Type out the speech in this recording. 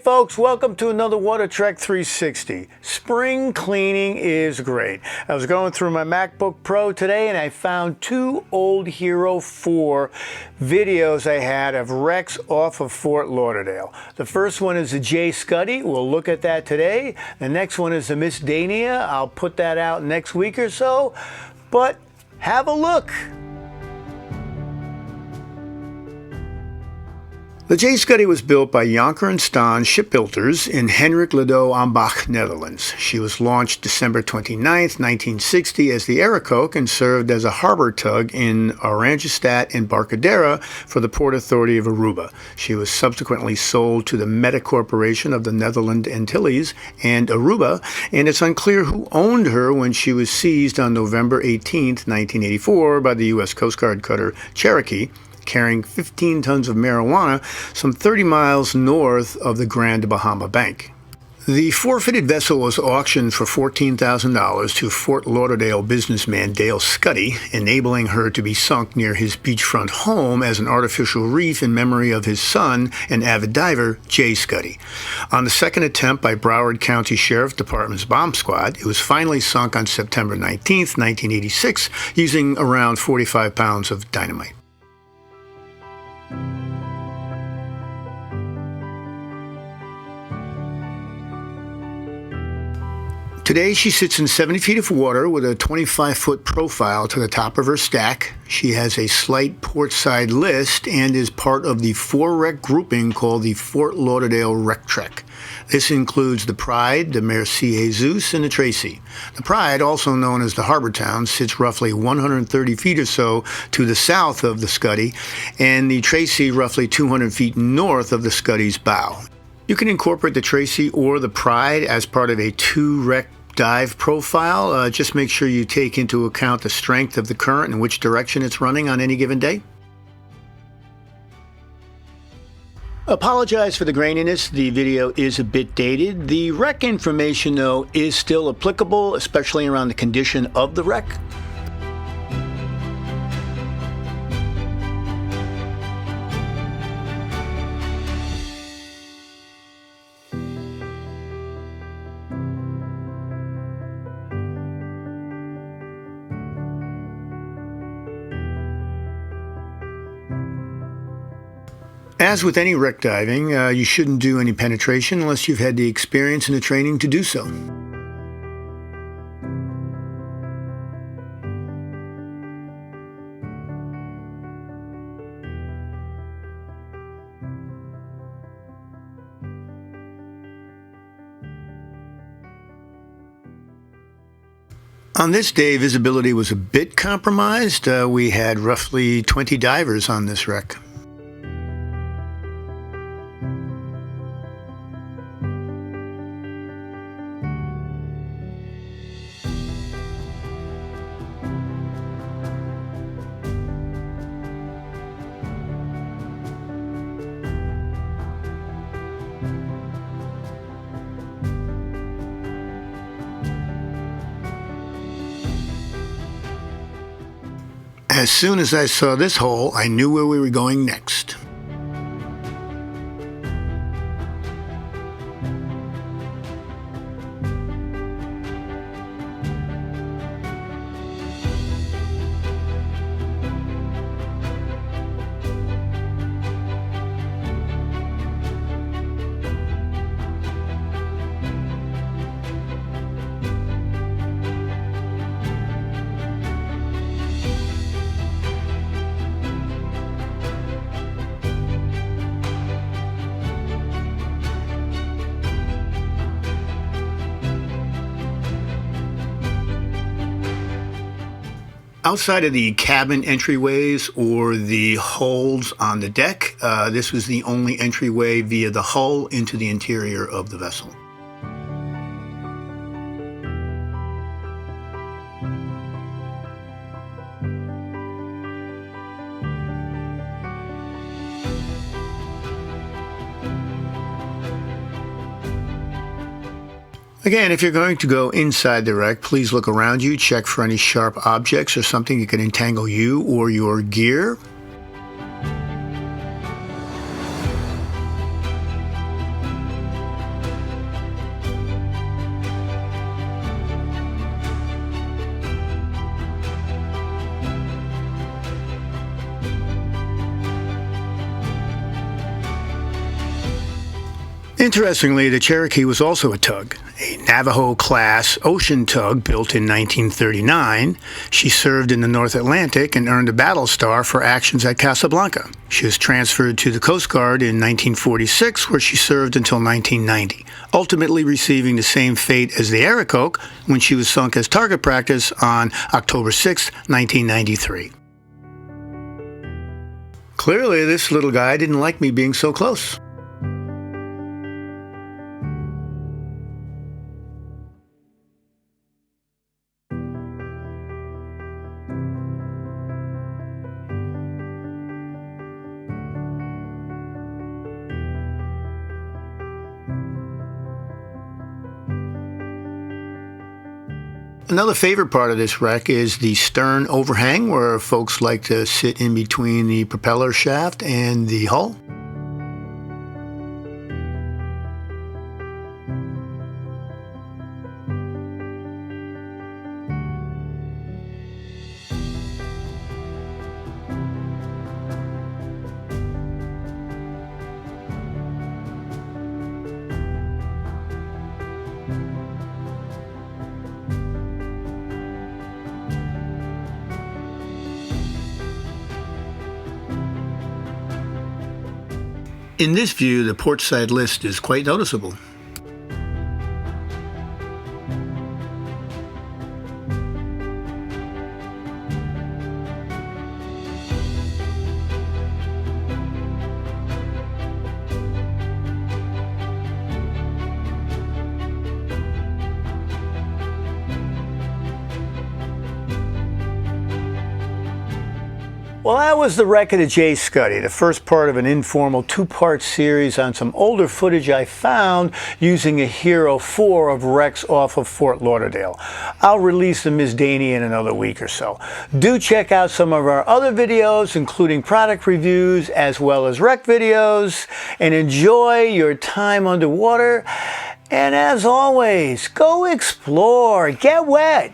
folks, welcome to another WaterTrek 360. Spring cleaning is great. I was going through my MacBook Pro today and I found two old Hero 4 videos I had of wrecks off of Fort Lauderdale. The first one is the Jay Scuddy. We'll look at that today. The next one is the Miss Dania. I'll put that out next week or so, but have a look. The Jay Scutti was built by Jonker and Staan Shipbuilders in Hendrik Ledo Ambach, Netherlands. She was launched December 29, 1960 as the Arikok and served as a harbor tug in Oranjestad and Barcadera for the Port Authority of Aruba. She was subsequently sold to the Meta Corporation of the Netherlands Antilles and Aruba, and it's unclear who owned her when she was seized on November 18, 1984 by the U.S. Coast Guard cutter Cherokee, carrying 15 tons of marijuana some 30 miles north of the Grand Bahama Bank. The forfeited vessel was auctioned for $14,000 to Fort Lauderdale businessman Jay Scutti, enabling her to be sunk near his beachfront home as an artificial reef in memory of his son and avid diver, Jay Scuddy. On the second attempt by Broward County Sheriff Department's bomb squad, it was finally sunk on September 19, 1986, using around 45 pounds of dynamite. Today she sits in 70 feet of water with a 25-foot profile to the top of her stack. She has a slight portside list and is part of the 4-wreck grouping called the Fort Lauderdale WaterTrek. This includes the Pride, the Merci Jesus, and the Tracy. The Pride, also known as the Harbor Town, sits roughly 130 feet or so to the south of the Scuddy, and the Tracy roughly 200 feet north of the Scuddy's bow. You can incorporate the Tracy or the Pride as part of a 2-wreck dive profile. Just make sure you take into account the strength of the current and which direction it's running on any given day. Apologize for the graininess. The video is a bit dated. The wreck information, though, is still applicable, especially around the condition of the wreck. As with any wreck diving, you shouldn't do any penetration unless you've had the experience and the training to do so. On this day, visibility was a bit compromised. We had roughly 20 divers on this wreck. As soon as I saw this hole, I knew where we were going next. Outside of the cabin entryways or the holes on the deck, this was the only entryway via the hull into the interior of the vessel. Again, if you're going to go inside the wreck, please look around you, check for any sharp objects or something that could entangle you or your gear. Interestingly, the Cherokee was also a tug, a Navajo-class ocean tug built in 1939. She served in the North Atlantic and earned a battle star for actions at Casablanca. She was transferred to the Coast Guard in 1946, where she served until 1990, ultimately receiving the same fate as the Arikok when she was sunk as target practice on October 6, 1993. Clearly, this little guy didn't like me being so close. Another favorite part of this wreck is the stern overhang, where folks like to sit in between the propeller shaft and the hull. In this view, the port side list is quite noticeable. Well, that was the wreck of the Jay Scutti, the first part of an informal two-part series on some older footage I found using a Hero 4 of wrecks off of Fort Lauderdale. I'll release the Ms. Daney in another week or so. Do check out some of our other videos, including product reviews as well as wreck videos, and enjoy your time underwater. And as always, go explore, get wet.